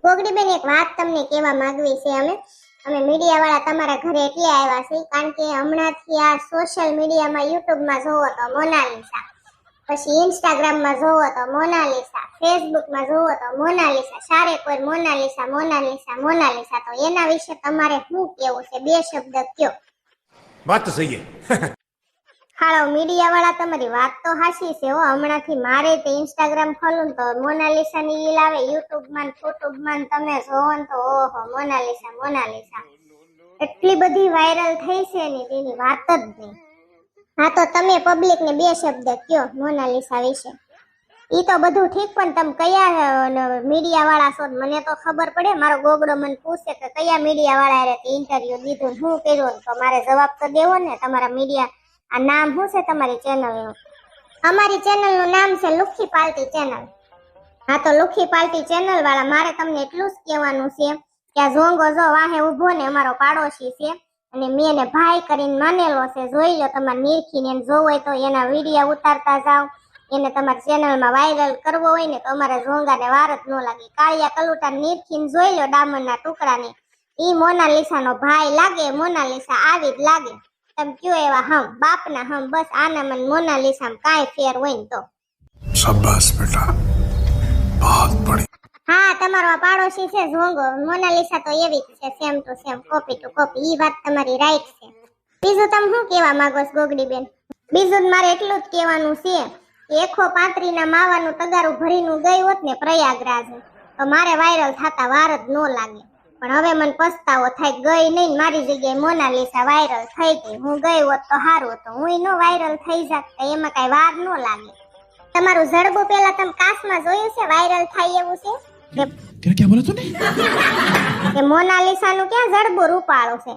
ગોગડીબેન એક વાત તમને કહેવા માંગવી છે અમે મીડિયા વાળા તમારા ઘરે એટલે આવ્યા છે કારણ કે હમણાંથી આ સોશિયલ મીડિયામાં યુટ્યુબમાં જોવો તો મોનાલિસા, પછી ઇન્સ્ટાગ્રામમાં જોવો તો મોનાલિસા, ફેસબુકમાં જોવો તો મોનાલિસા, સારે કોઈ મોનાલિસા મોનાલિસા મોનાલિસા, તો એના વિશે તમારે શું કહેવું છે? બે શબ્દ કયો. વાત તો સહી છે. હાલો મીડિયા વાળા, તમારી વાત તો હાચી છે હો. હમણાંથી મારે તે ઇન્સ્ટાગ્રામ ખોલું તો મોનાલિસા ની રીલ આવે, યુટ્યુબમાં તમે જોવો ને તો ઓહો મોનાલિસા મોનાલિસા, એટલી બધી વાયરલ થઈ છે ને તેની વાત જ નહીં. હા તો તમે પબ્લિક ને બે શબ્દ કયો મોનાલિસા વિશે. ઈ તો બધું ઠીક, પણ તમે કયા મીડિયા વાળા છો મને તો ખબર પડે. મારો ગોગડો મને પૂછે કે કયા મીડિયા વાળા એ ઇન્ટરવ્યુ દીધું, હું કર્યું, તો મારે જવાબ તો દેવો ને. તમારા મીડિયા આ નામ શું છે તમારી ચેનલનું? અમારી ચેનલનું નામ છે લુખી પાર્ટી ચેનલ. હા તો લુખી પાર્ટી ચેનલ વાળા, મારે તમને એટલું જ કહેવાનું છે કે આ ઝોંગો જો વાહે ઉભો ને અમારો પાડોશી છે, અને મેં એને ભાઈ કરીને માનેલો છે. જોઈ લો તમારે નીરખીને એને જોવો હોય તો એના વિડીયો ઉતારતા જાવ. એને તમારી ચેનલમાં વાયરલ કરવો હોય ને તો અમારે ઝોંગાને વાર જ ન લાગે. કાળિયા કલુટા નીરખીને જોઈ લો ડામરના ટુકડાને, ઈ મોનાલિસાનો ભાઈ લાગે. મોનાલિસા આવી જ લાગે. તમે કયો એવા હમ બાપના હમ, બસ આના મને મોનાલિસામાં કાંઈ ફેર હોય ને તો. શાબાશ બેટા, બહુત બઢિયા. હા તમારો આ પાડોશી છે ઝોંગો, મોનાલિસા તો એવી જ છે, same to same, copy to copy. ઈ વાત તમારી રાઈટ છે. બીજું તમે શું કહેવા માંગો છો ગોગડીબેન? બીજું મારે એટલું જ કહેવાનું છે કે એખો પાંત્રીના માવાનું તગારું ભરીનું ગઈ હોત ને પ્રયાગરાજ, તો મારે વાયરલ થતા વાર જ ન લાગે. પણ હવે મને પસ્તાવો થાય, ગઈ નહીં, મારી જગ્યાએ મોનાલિસા વાયરલ થઈ ગઈ. હું ગઈ હોત તો સારું હતું, હું નો વાયરલ થઈ જાત તો એમાં કઈ વાર ન લાગે. તમારું જડબું પેલા તમે કાશમાં જોયું છે વાયરલ થાય એવું છે? क्या बोला तूने? કે મોનાલિસાનું ક્યાં જડબું રૂપાળું છે?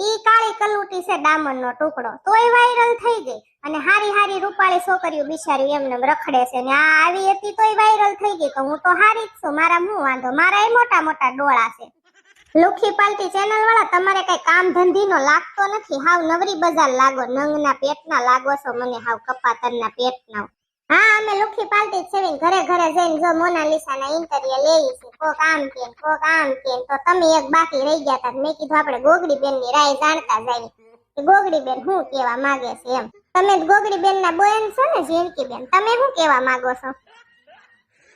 ઈ કાળી કલુટી છે ડામરનો ટુકડો, તોય વાયરલ થઈ ગઈ. અને હારી હારી રૂપાળી છોકરીઓ બિચારી એમને રખડે છે ને આ આવી હતી તોય વાયરલ થઈ ગઈ. તો હું તો હારી જ છું, મારા શું વાંધો? મારા એ મોટા મોટા ડોળા છે. લુખી પાલટી ચેનલ વાળા, તમારે કઈ કામ ધંધીનો લાગતો નથી. હાવ નવરી બજાર લાગો, નંગના પેટના લાગો છો મને, હાવ કપાતરના પેટના. હા અમે લુખી પાલટી છે, ઘરે ઘરે જઈને જો મોનાલિસાના ઇન્ટરવ્યુ લેવી છે, કોક આમ કે કોક આમ કે. તો તમે એક બાકી રહી ગયા હતા, મેં કીધું આપણે ગોગડીબેન ની રાય જાણતા જાય કે ગોગડીબેન શું કેવા માંગે છે એમ. તમે ગોગડીબેન ના બોયન છો ને ઝીણકીબેન, તમે શું કેવા માંગો છો?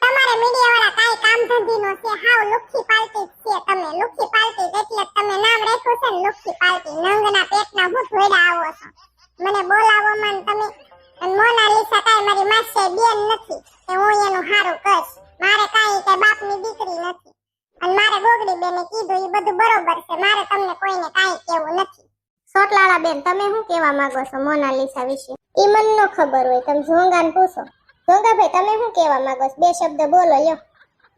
તમારે મીડિયા વાળા કાઈ કામ ધંધી નો છે, હાવ લુખી પાલટી છે. તમે લુખી પાલટી એટલે તમે નામ રાખ્યું છે ને લુખી પાલટી. નંગના પેટના હું થોડા આવો છો, મને બોલાવો માં તમે. અને મોનાલિસા કાઈ મારી માસે બેન નથી કે હું એનું હારું કરીશ. મારે કાઈ કે બાપની દીકરી નથી. અને મારે ગોગડીબેને કીધું ઈ બધું બરોબર છે, મારે તમને કોઈને કાઈ કેવું નથી. સોટલાળા બેન, તમે શું કહેવા માંગો છો મોનાલિસા વિશે? ઈ મને ન ખબર હોય, તમે ઝોંગાને પૂછો. ઝોંગાભાઈ તમે શું કહેવા માંગો છો? બે શબ્દ બોલો યો.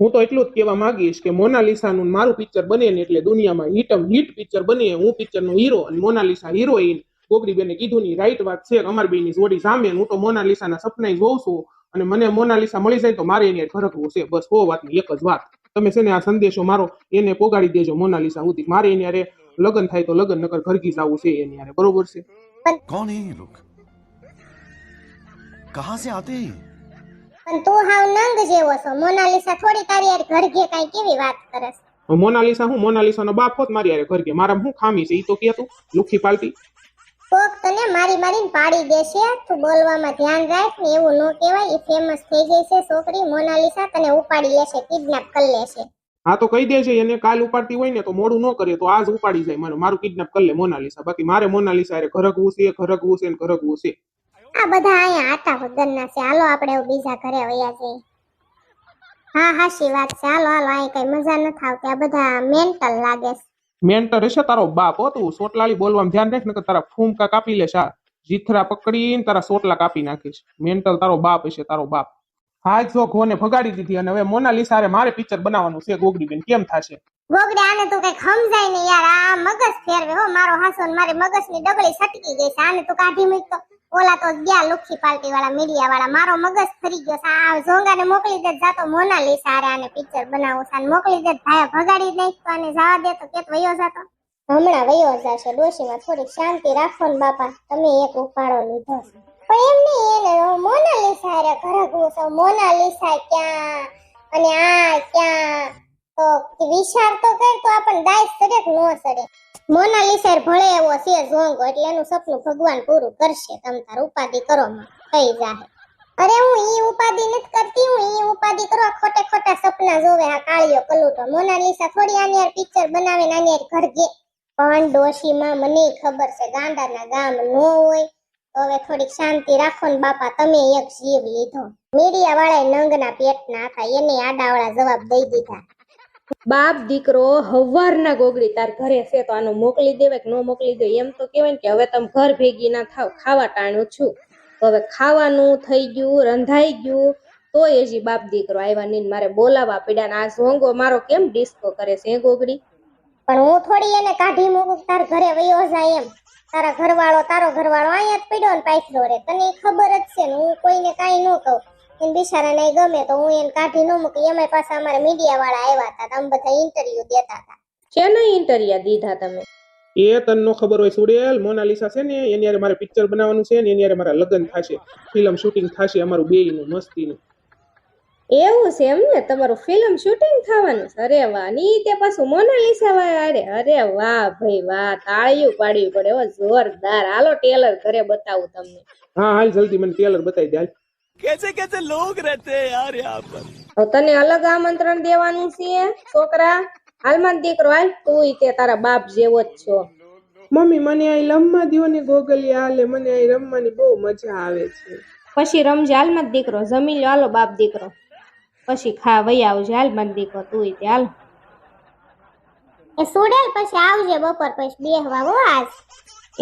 હું તો એટલું જ કહેવા માંગીશ કે મોનાલિસાનું મારું પિક્ચર બને ને એટલે દુનિયામાં હિટ પિક્ચર બને. હું પિક્ચરનો હીરો અને મોનાલિસા હિરોઈન. ગોગડીબેને કીધું ની રાઈટ વાત છે. અમાર બેની જોડી સામે હું તો મોનાલિસાના સપના જોઉં છું, અને મને મોનાલિસા મળી જાય તો મારે એને ફરકવું છે. બસ હો વાતની એક જ વાત. તમે છે ને આ સંદેશો મારો એને પોગાડી દેજો મોનાલિસા સુધી. મારે એની હારે લગ્ન થાય તો લગ્ન, નકર ઘરકી જવું છે એની હારે. બરોબર છે? कौन है ये लोग? कहां से आते हैं? પણ તું હાવ નંગ જેવો છો. મોનાલિસા થોડી તારી યાર ઘર ઘે કાઈ કેવી વાત કરસ? મોનાલિસા હું મોનાલિસાનો બાપ હોત મારી હારે ઘરકે, મારા શું ખામી છે ઈ તો કે તું લુખી પાલટી. કોક તને મારી મારીને પાડી દેશે. તું બોલવામાં ધ્યાન રાખ ને, એવું ન કહેવાય. ઈ ફેમસ થઈ ગઈ છે છોકરી મોનાલિસા, તને ઉપાડી લેશે, કિડનેપ કરી લેશે. હા તો કહી દેજે એને, કાલ ઉપાડતી હોય ને તો મોડું ન કરે તો આજ ઉપાડી જાય મને, મારું કિડનેપ કરી લે મોનાલિસા. બાકી મારે મોનાલિસા હારે ઘરકવું છે ને ઘરકવું છે. આ બધા અહીંયા આટા વગરના છે. હાલો આપણે બીજા ઘરે વયા જઈએ. હા હાચી વાત છે. હાલો હાલો, અહીં કઈ મજા નથી આવતી. આ બધા મેન્ટલ લાગે છે. મેન્ટર હશે તારો બાપ હો. તું સોટલાળી બોલવામાં ધ્યાન રાખ, નકર તારા ફૂમકા કાપી લેશે. જીથરા પકડીને તારા સોટલા કાપી નાખીશ. મેન્ટલ તારો બાપ હશે, તારો બાપ. હા જો ઘોને ભગાડી દીધી, અને હવે મોનાલિસા હારે મારે પિક્ચર બનાવવાનું છે. ગોગડીબેન કેમ થાશે? ગોગડે આને તું કઈ સમજાય ને યાર, આ મગજ ફેરવે હો મારો હાસો ને મારી મગજની ડગલી છટકી ગઈ છે. આને તું કાઢી મૂક તો. ઓલા તો ગયા લુખી પાલટી વાળા મીડિયા વાળા, મારો મગજ ફરી ગયો છે. આ ઝોંગાને મોકલી દે, જાતો મોનાલિસા હારે આને પિક્ચર બનાવું છે. મોકલી દે, ભાઈ ભગાડી નાખ તો આને જવા દે તો કેત વયો જાતો. હમણાં વયો જશે. ડોશીમાં થોડી શાંતિ રાખો ને બાપા, તમે એક ઉપાડો લીધો છે. પણ એમ નહીં, એને મોનાલિસા હારે ઘરકવું છે. મોનાલિસા ક્યાં અને આ ક્યાં? તો વિચાર તો કર તો આપણને દાય સડે કે નો સડે. મોનાલિસા ભળે એવો છે ઝોંગો એટલે એનું સપનું ભગવાન પૂરું કરશે. તમ તાર ઉપાધિ કરો માં થઈ જાહે. અરે હું ઈ ઉપાધિ નથી કરતી, હું ઈ ઉપાધિ કરવા ખોટે ખોટા સપના જોવે આ કાળિયો કલૂટો. મોનાલિસા થોડી આની યાર પિક્ચર બનાવે ને આની યાર ઘર ગે. પણ ડોશીમાં મને ખબર છે ગાંડાના ગામ નો હોય તો હવે થોડીક શાંતિ રાખો ને બાપા. તમે એક જીવ લીધો. મીડિયા વાળા નંગના પેટના હતા એને આડાવાળા જવાબ દઈ દીધા. બાપ દીકરો હવારના ગોગડી તાર ઘરે છે તો આનું મોકલી દેવાય કે ન મોકલી દે. એમ તો કહેવાય ને કે હવે તમે ઘર ભેગી ના થાવ, ખાવા ટાણું છું. તો હવે ખાવાનું થઈ ગયું, રંધાઈ ગયું, તોય હજી બાપ દીકરો આવ્યા નહીં. મારે બોલાવા પડ્યા ને આ ઝોંગો મારો કેમ ડિસ્કો કરે છે એ ગોગડી. પણ હું થોડી એને કાઢી મૂકું તાર ઘરે વયો જાય એમ. તારો ઘરવાળો અહીંયા જ પડ્યો ને પાછળ રે. તને ખબર જ છે ને હું કોઈને કાંઈ ન કહું. એને બિચારાને ગમે તો હું એને કાઢી ન મૂકી. એમાં પાછા અમારા મીડિયા વાળા આવ્યા હતા. તમે બધા ઇન્ટરવ્યુ દેતા હતા. શેના ઇન્ટરવ્યુ દીધા તમે? એ તને નો ખબર હોય સુડેલ, મોનાલિસા છે ને એની યારે મારે પિક્ચર બનાવવાનું છે ને એની યારે મારા લગ્ન થશે, ફિલ્મ શૂટિંગ થશે અમારું બેયનું મસ્તીનું. એવું છે એમ ને, તમારું ફિલ્મ શૂટિંગ થવાનું છે? અરે વાહ. ની તે પાછું મોનાલિસા વાળા. અરે વાહ ભાઈ વાહ, તાળીઓ પાડવી પડે હો, જોરદાર. હાલો ટેલર ઘરે બતાવું તમને. હા હાલ જલ્દી મને ટેલર બતાવી દે હાલ. कैसे कैसे लोग रहते हैं यार यहाँ पर. હવે તને અલગ આમંત્રણ દેવાનું છે છોકરા. હાલમાં દીકરો હાલ, તું તે તારા બાપ જેવો જ છો. મમ્મી મને આ લમ્મા દ્યો ને ગોગલિયા હાલે, મને આ રમવાની બહુ મજા આવે છે. પછી રમજે. હાલમાં દીકરો જમી લો. હાલો બાપ દીકરો પછી ખા વહી આવજે. હાલમાં દીકરો તું તે હાલ. એ સુડેલ પછી આવજે બપોર પછી બેહવા હો આજ.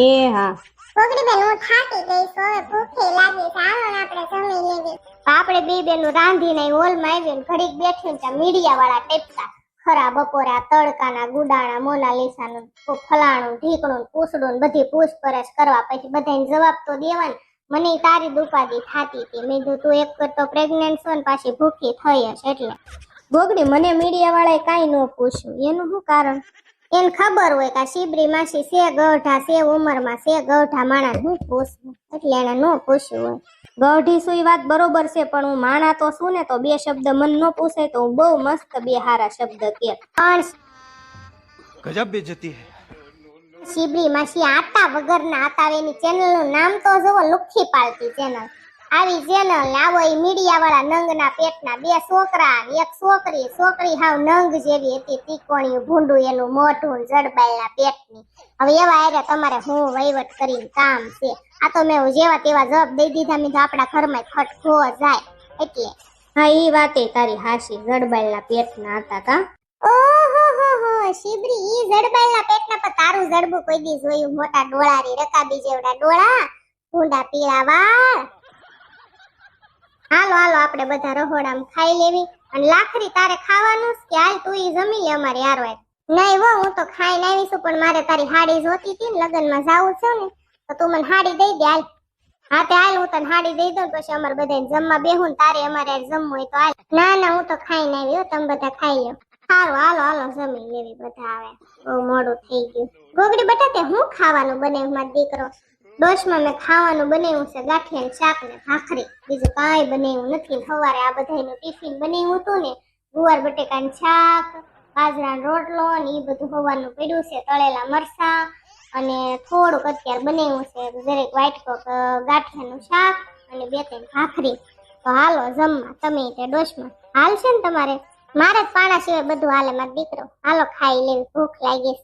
એ હા. છોકરી બેન હું થાકી ગઈ છું, હવે ભૂખે લાગી છે. હાલો ને આપણે જમી લેવી. આપણે બે બેનું રાંધીને હોલમાં આવી ને ઘડીક બેઠીને ત્યાં મીડિયા વાળા ટેપતા ખરા બપોરે આ તડકાના ગુડાણા મોનાલિસાનું ફલાણું ઢીકણું પૂછડું બધી પૂછપરછ કરવા. પછી બધાને જવાબ તો દેવાનું. મને તારી દુપાદી થાતી હતી. મેં કીધું તું એક તો પ્રેગ્નેન્ટ છો ને પાછી ભૂખી થઈ હશે એટલે. ગોગડી મને મીડિયા વાળાએ કાંઈ ન પૂછ્યું. એનું શું કારણ? એને ખબર હોય કે શિબરી માસી છે ગઢા છે ઉંમરમાં છે ગઢા માણા હું પૂછવું એટલે એને ન પૂછ્યું હોય. ગઢી શું વાત બરોબર છે પણ હું માણા તો શું ને તો બે શબ્દ મન ન પૂછે તો હું બહુ મસ્ત બે હારા શબ્દ કે. પણ गजब बेइज्जती है. શિબરી માસી આતા વગરના આતા. એની ચેનલ નું નામ તો જોવો, લુખ્ખી પાલતી ચેનલ. આવી ચેનલ આવો એ મીડિયા વાળા નંગના પેટના બે છોકરા ને એક છોકરી. છોકરી હાવ નંગ જેવી હતી, તીકોણિયું ભૂંડું એનું મોઢું જડબાઈના પેટની. હવે એવા આરે તમારે હું વહીવટ કરીને કામ છે. આ તો મેં જેવા તેવા જવાબ દઈ દીધા. મેં તો આપણા ઘરમાં ખટખો જાય એટલે. હા ઈ વાતે તારી હાસી. જડબાઈના પેટના હતા કા. ઓહો હો હો શિબરી ઈ જડબાઈના પેટના પર તારું જડબું કોઈ દી જોયું? મોટા ડોળારી રકાબી જેવડા ડોળા, ભૂંડા પીળા વાળ. હાલો હાલો આપણે બધા રહોડામાં ખાઈ લેવી. અને લાખરી તારે ખાવાનું કે હાલ તું ઈ જમી લે અમારે યાર હોય. નહીં હો હું તો ખાઈને આવી છું પણ મારે તારી હાડી જોતી હતી ને લગનમાં જાવું છે ને તો તું મને હાડી દઈ દે હાલ. હા તે હાલ હું તને હાડી દઈ દઉં પછી અમારે બધાને જમવા બેહું ને તારે અમારે જમવું હોય તો હાલ. ના ના હું તો ખાઈને આવી હો, તમે બધા ખાઈ લો. સારું હાલો હાલો જમી લેવી બધા. આવે બહુ મોડું થઈ ગયું. ગોગડી બટા તે હું ખાવાનું બનાવ્યું મારો દીકરો? ડોશમાં મેં ખાવાનું બનાવ્યું છે ગાંઠિયા શાક ને ભાખરી. બીજું કાંઈ બનાવ્યું નથી. સવારે આ બધાનું ટિફિન બનાવ્યું હતું ને, ગુવાર બટેકાનું શાક, બાજરાનો રોટલો ને એ બધું સવારનું પડ્યું છે. તળેલા મરસા અને થોડુંક અત્યારે બનાવ્યું છે દરેક વાટકો ગાંઠિયાનું શાક અને 2-3 ભાખરી. તો હાલો જમવા તમે તે ડોશમાં હાલ છે ને તમારે? મારે જ પાણા સિવાય બધું હાલે મારો દીકરો. હાલો ખાઈ લેવી, ભૂખ લાગી.